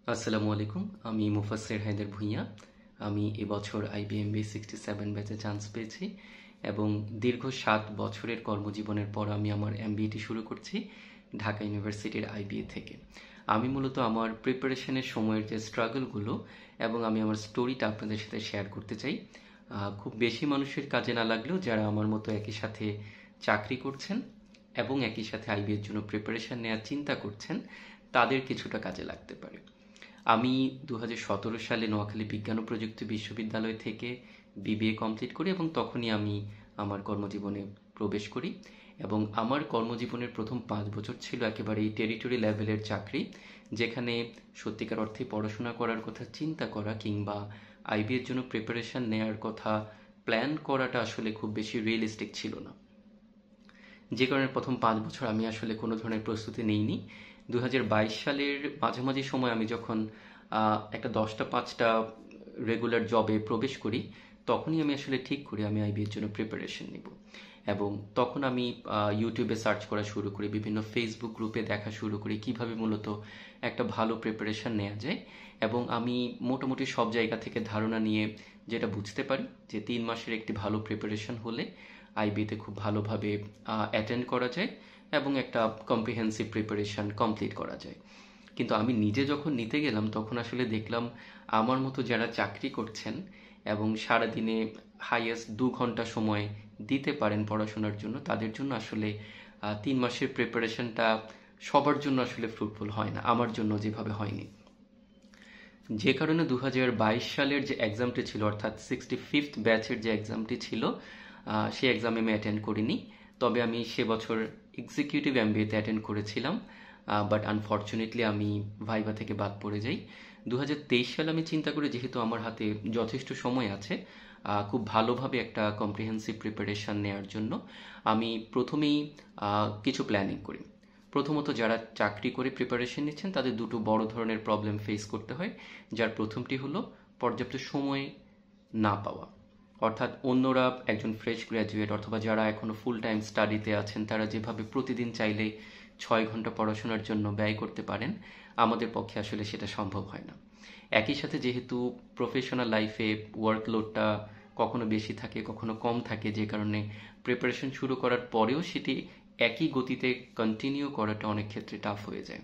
আসসালামু আলাইকুম। আমি মুফাসসির হায়দার ভূঁইয়া। আমি এবছর IBMB 67 ব্যাচে চান্স পেয়েছি এবং দীর্ঘ 7 বছরের কর্মজীবনের পর আমি আমার MBAটি শুরু করছি ঢাকা ইউনিভার্সিটির IBA থেকে। আমি মূলত আমার প্রিপারেশনের সময়ের যে স্ট্রাগলগুলো এবং আমি আমার স্টোরিটা আপনাদের সাথে শেয়ার করতে চাই। খুব বেশি মানুষের কাজে না লাগলেও যারা আমার মতো একই সাথে চাকরি করছেন এবং একই সাথে IBA এর জন্য প্রিপারেশন নেওয়ার চিন্তা করছেন, তাদের কিছুটা কাজে লাগতে পারে। আমি 2017 সালে নোয়াখালী বিজ্ঞান ও প্রযুক্তি বিশ্ববিদ্যালয় থেকে BBA কমপ্লিট করি এবং তখনই আমি আমার কর্মজীবনে প্রবেশ করি এবং আমার কর্মজীবনের প্রথম 5 বছর ছিল একেবারেই টেরিটরি লেভেলের চাকরি, যেখানে সত্যিকার অর্থে পড়াশোনা করার কথা চিন্তা করা কিংবা IBA এর জন্য প্রিপারেশন নেওয়ার কথা প্ল্যান করাটা আসলে খুব বেশি রিয়েলিস্টিক ছিল না। যে কারণে প্রথম 5 বছর আমি আসলে কোনো ধরনের প্রস্তুতি নেইনি। 2022 সালের মাঝামাঝি সময় আমি যখন একটা 10টা-5টা রেগুলার জবে প্রবেশ করি, তখনই আমি আসলে ঠিক করি আমি IBA এর জন্য প্রিপারেশন নিব। এবং তখন আমি ইউটিউবে সার্চ করা শুরু করি, বিভিন্ন ফেসবুক গ্রুপে দেখা শুরু করি কিভাবে মূলত একটা ভালো প্রিপারেশন নেওয়া যায়। এবং আমি মোটামুটি সব জায়গা থেকে ধারণা নিয়ে যেটা বুঝতে পারি যে 3 মাসের একটি ভালো প্রিপারেশন হলে IBA তে খুব ভালোভাবে অ্যাটেন্ড করা যায় এবং একটা কম্প্রিহেন্সিভ প্রিপারেশন কমপ্লিট করা যায়। কিন্তু আমি নিজে যখন নিতে গেলাম তখন আসলে দেখলাম আমার মতো যারা চাকরি করছেন এবং সারাদিনে হাইয়েস্ট 2 ঘন্টা সময় দিতে পারেন পড়াশোনার জন্য, তাদের জন্য আসলে 3 মাসের প্রিপারেশনটা সবার জন্য আসলে ফ্রুটফুল হয় না, আমার জন্য যেভাবে হয়নি। যে কারণে 2022 সালের যে এক্সামটি ছিল, অর্থাৎ 65th ব্যাচের যে এক্সামটি ছিল, সেই এক্সামে আমি অ্যাটেন্ড করিনি। তবে আমি সে বছর এক্সিকিউটিভ MBA তে অ্যাটেন্ড করেছিলাম, বাট আনফর্চুনেটলি আমি ভাইভা থেকে বাদ পড়ে যাই। 2023 সালে আমি চিন্তা করি যেহেতু আমার হাতে যথেষ্ট সময় আছে খুব ভালোভাবে একটা কম্প্রিহেন্সিভ প্রিপারেশন নেওয়ার জন্য, আমি প্রথমেই কিছু প্ল্যানিং করি। প্রথমত যারা চাকরি করে প্রিপারেশন নিচ্ছেন তাদের দুটো বড় ধরনের প্রবলেম ফেস করতে হয়, যার প্রথমটি হলো পর্যাপ্ত সময় না পাওয়া। অর্থাৎ অন্যরা, একজন ফ্রেশ গ্র্যাজুয়েট অথবা যারা এখনো ফুল টাইম স্টাডিতে আছেন, তারা যেভাবে প্রতিদিন চাইলে 6 ঘন্টা পড়াশোনার জন্য ব্যয় করতে পারেন, আমাদের পক্ষে আসলে সেটা সম্ভব হয় না। একই সাথে যেহেতু প্রফেশনাল লাইফে ওয়ার্কলোডটা কখনো বেশি থাকে কখনো কম থাকে, যে কারণে প্রিপারেশন শুরু করার পরেও সেটি একই গতিতে কন্টিনিউ করাটা অনেক ক্ষেত্রে টাফ হয়ে যায়।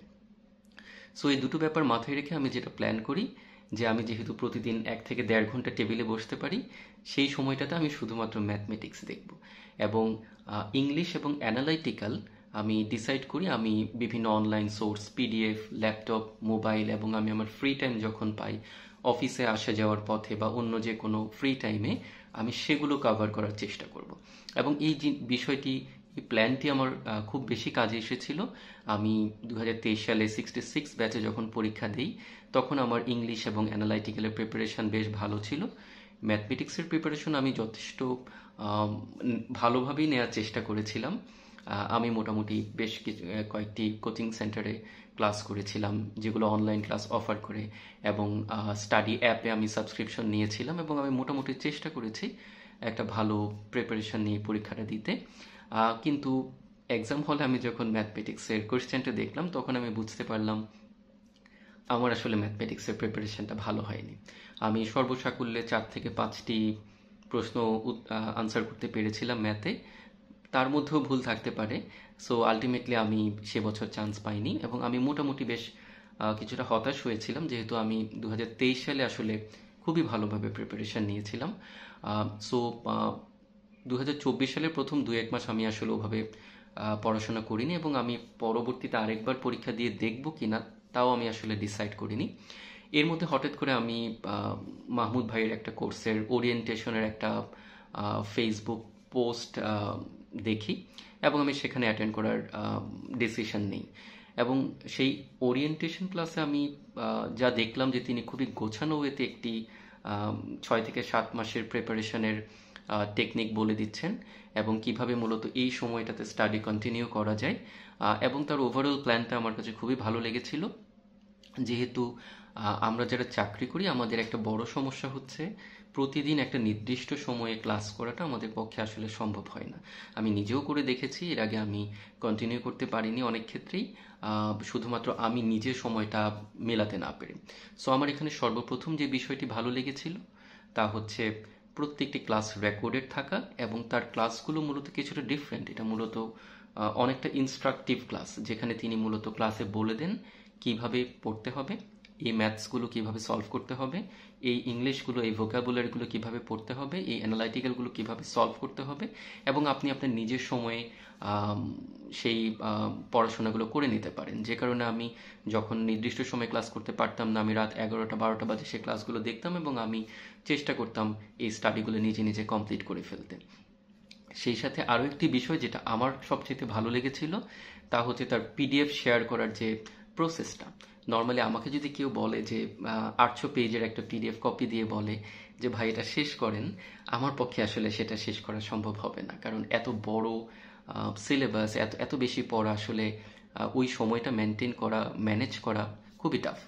সো এই দুটো ব্যাপার মাথায় রেখে আমি যেটা প্ল্যান করি যে আমি যেহেতু প্রতিদিন 1 থেকে 1.5 ঘন্টা টেবিলে বসতে পারি, সেই সময়টাতে আমি শুধুমাত্র ম্যাথমেটিক্স দেখব এবং ইংলিশ এবং অ্যানালাইটিক্যাল আমি ডিসাইড করি আমি বিভিন্ন online source, PDF, laptop, mobile এবং আমি আমার ফ্রি টাইম যখন পাই অফিসে আসা যাওয়ার পথে বা অন্য যে কোনো ফ্রি টাইমে আমি সেগুলো কভার করার চেষ্টা করব। এবং এই বিষয়টি, এই প্ল্যানটি আমার খুব বেশি কাজে এসেছিল। আমি 2023 সালে 66 ব্যাচে যখন পরীক্ষা দিই, তখন আমার ইংলিশ এবং অ্যানালাইটিক্যালের প্রিপারেশন বেশ ভালো ছিল। ম্যাথমেটিক্সের প্রিপারেশন আমি যথেষ্ট ভালোভাবেই নেওয়ার চেষ্টা করেছিলাম। আমি মোটামুটি বেশ কয়েকটি কোচিং সেন্টারে ক্লাস করেছিলাম যেগুলো অনলাইন ক্লাস অফার করে, এবং স্টাডি অ্যাপে আমি সাবস্ক্রিপশন নিয়েছিলাম এবং আমি মোটামুটি চেষ্টা করেছি একটা ভালো প্রিপারেশন নিয়ে পরীক্ষাটা দিতে। কিন্তু এক্সাম হলে আমি যখন ম্যাথমেটিক্সের কোয়েশ্চেনটা দেখলাম তখন আমি বুঝতে পারলাম আমার আসলে ম্যাথমেটিক্সের প্রিপারেশনটা ভালো হয়নি। আমি সর্বসাকুল্যে 4 থেকে 5টি প্রশ্ন আনসার করতে পেরেছিলাম ম্যাথে, তার মধ্যেও ভুল থাকতে পারে। সো আলটিমেটলি আমি সে বছর চান্স পাইনি এবং আমি মোটামুটি বেশ কিছুটা হতাশ হয়েছিলাম, যেহেতু আমি 2023 সালে আসলে খুবই ভালোভাবে প্রিপারেশন নিয়েছিলাম। সো 2024 সালের প্রথম 2-1 মাস আমি আসলে ওভাবে পড়াশোনা করিনি এবং আমি পরবর্তীতে আরেকবার পরীক্ষা দিয়ে দেখব কিনা তাও আমি আসলে ডিসাইড করিনি। এর মধ্যে হঠাৎ করে আমি মাহমুদ ভাইয়ের একটা কোর্সের ওরিয়েন্টেশনের একটা ফেসবুক পোস্ট দেখি এবং আমি সেখানে অ্যাটেন্ড করার ডিসিশন নিই। এবং সেই ওরিয়েন্টেশন ক্লাসে আমি যা দেখলাম যে তিনি খুবই গোছানো ওয়েতে একটি 6 থেকে 7 মাসের প্রিপারেশনের টেকনিক বলে দিচ্ছেন এবং কিভাবে মূলত এই সময়টাতে স্টাডি কন্টিনিউ করা যায়, এবং তার ওভারঅল প্ল্যানটা আমার কাছে খুবই ভালো লেগেছিল। যেহেতু আমরা যারা চাকরি করি আমাদের একটা বড় সমস্যা হচ্ছে প্রতিদিন একটা নির্দিষ্ট সময়ে ক্লাস করাটা আমাদের পক্ষে আসলে সম্ভব হয় না। আমি নিজেও করে দেখেছি, এর আগে আমি কন্টিনিউ করতে পারিনি অনেক ক্ষেত্রেই, শুধুমাত্র আমি নিজে সময়টা মেলাতে না পেরে। সো আমার এখানে সর্বপ্রথম যে বিষয়টি ভালো লেগেছিল তা হচ্ছে প্রত্যেকটি ক্লাস রেকর্ডেড থাকা, এবং তার ক্লাসগুলো মূলত কিছুটা ডিফারেন্ট। এটা মূলত অনেকটা ইনস্ট্রাকটিভ ক্লাস, যেখানে তিনি মূলত ক্লাসে বলে দেন কিভাবে পড়তে হবে, এই ম্যাথসগুলো কিভাবে সলভ করতে হবে, এই ইংলিশগুলো, এই ভোকাবুলারিগুলো কিভাবে পড়তে হবে, এই অ্যানালাইটিক্যালগুলো কিভাবে সলভ করতে হবে, এবং আপনি আপনার নিজের সময়ে আম, সেই পড়াশোনাগুলো করে নিতে পারেন। যে কারণে আমি যখন নির্দিষ্ট সময় ক্লাস করতে পারতাম না, আমি রাত 11টা 12টা বাজে সেই ক্লাসগুলো দেখতাম এবং আমি চেষ্টা করতাম এই স্টাডিগুলো নিজে নিজে কমপ্লিট করে ফেলতে। সেই সাথে আরও একটি বিষয় যেটা আমার সবচেয়ে ভালো লেগেছিল তা হচ্ছে তার পিডিএফ শেয়ার করার যে প্রসেসটা। নর্মালি আমাকে যদি কেউ বলে যে 800 পেজের একটা পিডিএফ কপি দিয়ে বলে যে ভাই এটা শেষ করেন, আমার পক্ষে আসলে সেটা শেষ করা সম্ভব হবে না, কারণ এত বড় সিলেবাস, এত এত বেশি পড়া আসলে ওই সময়টা মেনটেন করা, ম্যানেজ করা খুবই টাফ।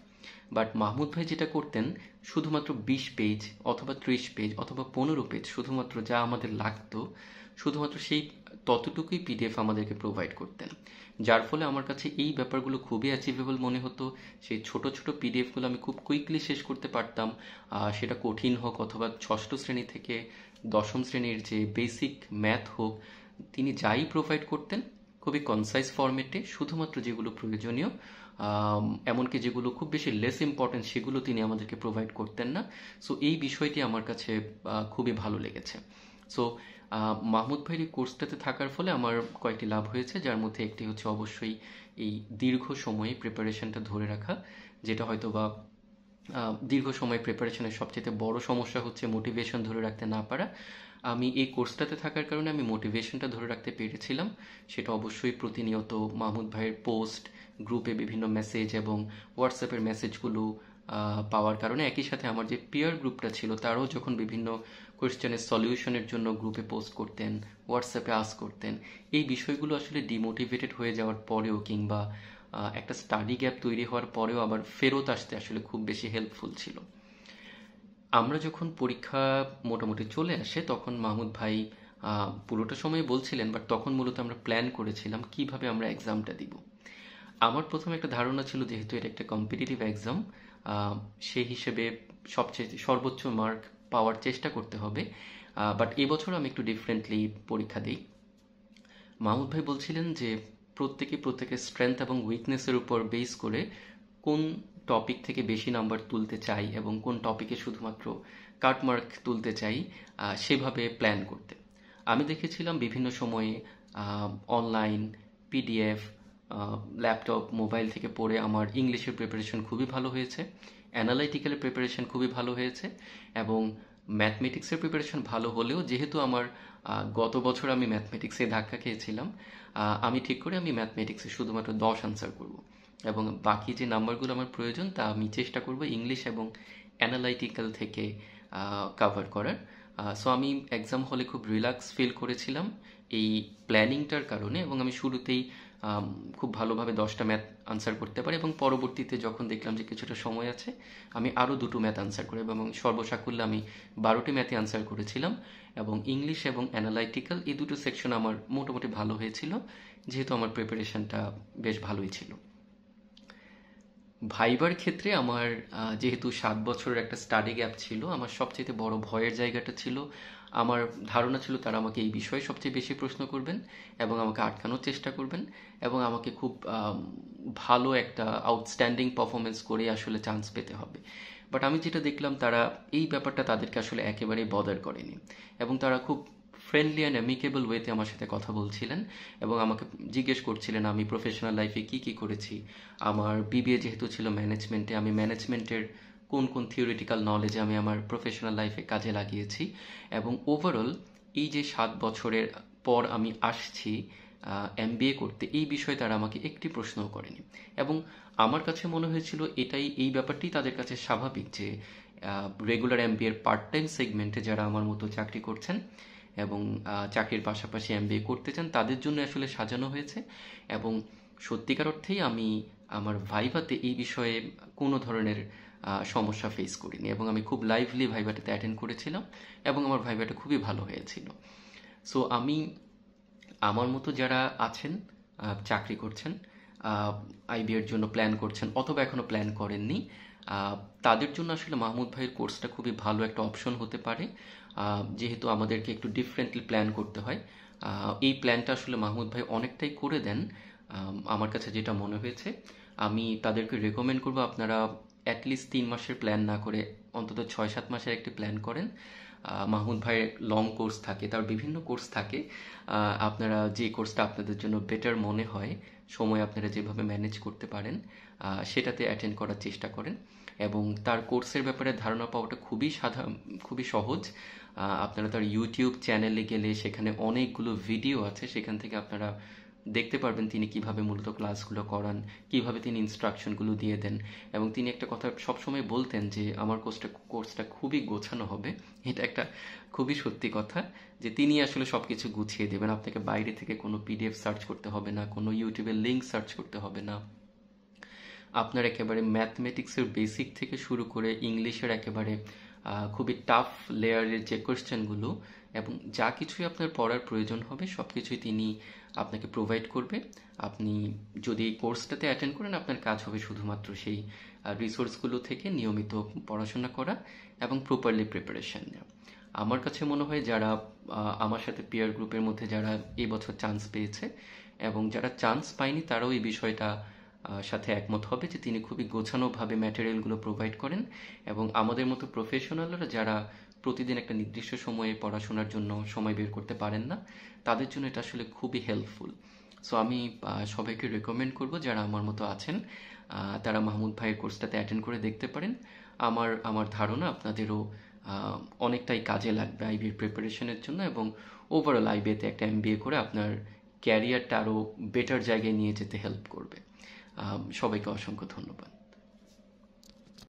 বাট মাহমুদ ভাই যেটা করতেন, শুধুমাত্র 20 পেজ অথবা 30 পেজ অথবা 15 পেজ, শুধুমাত্র যা আমাদের লাগতো শুধুমাত্র সেই ততটুকুই পিডিএফ আমাদেরকে প্রোভাইড করতেন। যার ফলে আমার কাছে এই ব্যাপারগুলো খুবই অ্যাচিভেবল মনে হতো। সেই ছোট ছোট পিডিএফগুলো আমি খুব কুইকলি শেষ করতে পারতাম। সেটা কঠিন হোক অথবা ষষ্ঠ শ্রেণী থেকে দশম শ্রেণীর যে বেসিক ম্যাথ হোক, তিনি যাই প্রোভাইড করতেন খুবই কনসাইজ ফরম্যাটে, শুধুমাত্র যেগুলো প্রয়োজনীয়, এমনকি যেগুলো খুব বেশি লেস ইম্পর্টেন্ট সেগুলো তিনি আমাদেরকে প্রোভাইড করতেন না। সো এই বিষয়টি আমার কাছে খুবই ভালো লেগেছে। সো মাহমুদ ভাইয়ের এই কোর্সটাতে থাকার ফলে আমার কয়েকটি লাভ হয়েছে, যার মধ্যে একটি হচ্ছে অবশ্যই এই দীর্ঘ সময়ে প্রিপারেশনটা ধরে রাখা, যেটা হয়তো বা দীর্ঘ সময় প্রিপারেশনের সবচেয়ে বড় সমস্যা হচ্ছে মোটিভেশন ধরে রাখতে না পারা। আমি এই কোর্সটাতে থাকার কারণে আমি মোটিভেশনটা ধরে রাখতে পেরেছিলাম। সেটা অবশ্যই প্রতিনিয়ত মাহমুদ ভাইয়ের পোস্ট, গ্রুপে বিভিন্ন মেসেজ এবং হোয়াটসঅ্যাপের মেসেজগুলো পাওয়ার কারণে। একই সাথে আমার যে পিয়ার গ্রুপটা ছিল তারাও যখন বিভিন্ন কোয়েশ্চেনের সলিউশনের জন্য গ্রুপে পোস্ট করতেন, হোয়াটসঅ্যাপে আস্ক করতেন, এই বিষয়গুলো আসলে ডিমোটিভেটেড হয়ে যাওয়ার পরেও কিংবা একটা স্টাডি গ্যাপ তৈরি হওয়ার পরেও আবার ফেরত আসতে আসলে খুব বেশি হেল্পফুল ছিল। আমরা যখন পরীক্ষা মোটামুটি চলে আসে তখন মাহমুদ ভাই পুরোটা সময় বলছিলেন, বাট তখন মূলত আমরা প্ল্যান করেছিলাম কিভাবে আমরা এক্সামটা দিব। আমার প্রথম একটা ধারণা ছিল যেহেতু এটা একটা কম্পিটিটিভ এক্সাম, সেই হিসেবে সবচেয়ে সর্বোচ্চ মার্ক পাওয়ার চেষ্টা করতে হবে। বাট এবছর আমি একটু ডিফারেন্টলি পরীক্ষা দিই। মাহমুদ ভাই বলছিলেন যে প্রত্যেকের স্ট্রেংথ এবং উইকনেসের উপর বেস করে কোন টপিক থেকে বেশি নাম্বার তুলতে চাই এবং কোন টপিকে শুধুমাত্র কাটমার্ক তুলতে চাই, সেভাবে প্ল্যান করতে। আমি দেখেছিলাম বিভিন্ন সময়ে অনলাইন, পিডিএফ, ল্যাপটপ, মোবাইল থেকে পড়ে আমার ইংলিশের প্রিপারেশন খুবই ভালো হয়েছে, অ্যানালাইটিক্যালের প্রিপারেশন খুবই ভালো হয়েছে, এবং ম্যাথমেটিক্সের প্রিপারেশন ভালো হলেও যেহেতু আমার গত বছর আমি ম্যাথমেটিক্সে ধাক্কা খেয়েছিলাম, আমি ঠিক করে আমি ম্যাথমেটিক্সে শুধুমাত্র 10 আনসার করব, এবং বাকি যে নাম্বারগুলো আমার প্রয়োজন তা আমি চেষ্টা করব ইংলিশ এবং অ্যানালাইটিক্যাল থেকে কভার করার। সো আমি এক্সাম হলে খুব রিল্যাক্স ফিল করেছিলাম এই প্ল্যানিংটার কারণে, এবং আমি শুরুতেই খুব ভালোভাবে 10টা ম্যাথ আনসার করতে পারি, এবং পরবর্তীতে যখন দেখলাম যে কিছুটা সময় আছে আমি আরও 2টো ম্যাথ আনসার করি, এবং সর্বসাকুল্যে আমি 12টি ম্যাথে আনসার করেছিলাম। এবং ইংলিশ এবং অ্যানালাইটিক্যাল এই দুটো সেকশন আমার মোটামুটি ভালো হয়েছিল, যেহেতু আমার প্রিপারেশনটা বেশ ভালোই ছিল। ভাইবার ক্ষেত্রে আমার যেহেতু 7 বছরের একটা স্টাডি গ্যাপ ছিল, আমার সবচেয়ে বড় ভয়ের জায়গাটা ছিল, আমার ধারণা ছিল তারা আমাকে এই বিষয়ে সবচেয়ে বেশি প্রশ্ন করবেন এবং আমাকে আটকানোর চেষ্টা করবেন, এবং আমাকে খুব ভালো একটা আউটস্ট্যান্ডিং পারফরমেন্স করে আসলে চান্স পেতে হবে। বাট আমি যেটা দেখলাম তারা এই ব্যাপারটা তাদেরকে আসলে একেবারেই বদার করেনি, এবং তারা খুব ফ্রেন্ডলি অ্যান্ড অ্যামিকেবল ওয়েতে আমার সাথে কথা বলছিলেন এবং আমাকে জিজ্ঞেস করছিলেন আমি প্রফেশনাল লাইফে কি কি করেছি। আমার বিবিএ যেহেতু ছিল ম্যানেজমেন্টে, আমি ম্যানেজমেন্টের কোন কোন থিওরিটিক্যাল নলেজে আমি আমার প্রফেশনাল লাইফে কাজে লাগিয়েছি, এবং ওভারঅল এই যে 7 বছরের পর আমি আসছি এমবিএ করতে, এই বিষয়ে তারা আমাকে একটি প্রশ্নও করেনি। এবং আমার কাছে মনে হয়েছিল এই ব্যাপারটি তাদের কাছে স্বাভাবিক যে রেগুলার এমবিএর পার্ট টাইম সেগমেন্টে যারা আমার মতো চাকরি করছেন এবং চাকরির পাশাপাশি এমবিএ করতে চান তাদের জন্য আসলে সাজানো হয়েছে। এবং সত্যিকার অর্থেই আমি আমার ভাইভাতে এই বিষয়ে কোনো ধরনের সমস্যা ফেস করিনি এবং আমি খুব লাইভলি ভাইভাটাতে অ্যাটেন্ড করেছিলাম এবং আমার ভাইভাটা খুবই ভালো হয়েছিল। সো আমি আমার মতো যারা আছেন, চাকরি করছেন, আইবি এর জন্য প্ল্যান করছেন অথবা এখনো প্ল্যান করেননি, আহ, তাদের জন্য আসলে মাহমুদ ভাইয়ের কোর্সটা খুবই ভালো একটা অপশন হতে পারে। যেহেতু আমাদেরকে একটু ডিফারেন্টলি প্ল্যান করতে হয়, এই প্ল্যানটা আসলে মাহমুদ ভাই অনেকটাই করে দেন। আমার কাছে যেটা মনে হয়েছে, আমি তাদেরকে রেকমেন্ড করবো আপনারা অ্যাটলিস্ট 3 মাসের প্ল্যান না করে অন্তত 6-7 মাসের একটি প্ল্যান করেন। মাহমুদ ভাইয়ের লং কোর্স থাকে, তার বিভিন্ন কোর্স থাকে। আপনারা যে কোর্সটা আপনাদের জন্য বেটার মনে হয়, সময় আপনারা যেভাবে ম্যানেজ করতে পারেন, সেটাতে অ্যাটেন্ড করার চেষ্টা করেন। এবং তার কোর্সের ব্যাপারে ধারণা পাওয়াটা খুবই সহজ। আপনারা তার ইউটিউব চ্যানেলে গেলে সেখানে অনেকগুলো ভিডিও আছে, সেখান থেকে আপনারা দেখতে পারবেন তিনি কিভাবে মূলত ক্লাসগুলো করান, কিভাবে তিনি ইনস্ট্রাকশনগুলো দিয়ে দেন। এবং তিনি একটা কথা সবসময় বলতেন যে আমার কোর্সটা খুবই গোছানো হবে। এটা একটা খুবই সত্যি কথা, যে তিনি আসলে সবকিছু গুছিয়ে দেবেন। আপনাকে বাইরে থেকে কোনো পিডিএফ সার্চ করতে হবে না, কোনো ইউটিউবের লিঙ্ক সার্চ করতে হবে না। আপনার একেবারে ম্যাথমেটিক্সের বেসিক থেকে শুরু করে ইংলিশের একেবারে খুবই টাফ লেয়ারের যে কোয়েশ্চেনগুলো এবং যা কিছুই আপনার পড়ার প্রয়োজন হবে সব কিছুই তিনি আপনাকে প্রোভাইড করবে। আপনি যদি এই কোর্সটাতে অ্যাটেন্ড করেন, আপনার কাজ হবে শুধুমাত্র সেই রিসোর্সগুলো থেকে নিয়মিত পড়াশোনা করা এবং প্রপারলি প্রিপারেশন নেওয়া। আমার কাছে মনে হয় যারা আমার সাথে পিয়ার গ্রুপের মধ্যে যারা এই বছর চান্স পেয়েছে এবং যারা চান্স পায়নি, তারাও এই বিষয়টা সাথে একমত হবে যে তিনি খুবই গোছানোভাবে ম্যাটেরিয়ালগুলো প্রোভাইড করেন। এবং আমাদের মতো প্রফেশনালরা যারা প্রতিদিন একটা নির্দিষ্ট সময়ে পড়াশোনার জন্য সময় বের করতে পারেন না, তাদের জন্য এটা আসলে খুবই হেল্পফুল। সো আমি সবাইকে রেকমেন্ড করব যারা আমার মতো আছেন, তারা মাহমুদ ভাইয়ের কোর্সটাতে অ্যাটেন্ড করে দেখতে পারেন। আমার ধারণা আপনাদেরও অনেকটাই কাজে লাগবে আইবির প্রিপারেশনের জন্য এবং ওভারঅল আইবিএতে একটা এমবিএ করে আপনার ক্যারিয়ারটা আরও বেটার জায়গায় নিয়ে যেতে হেল্প করবে। সবাইকে অসংখ্য ধন্যবাদ।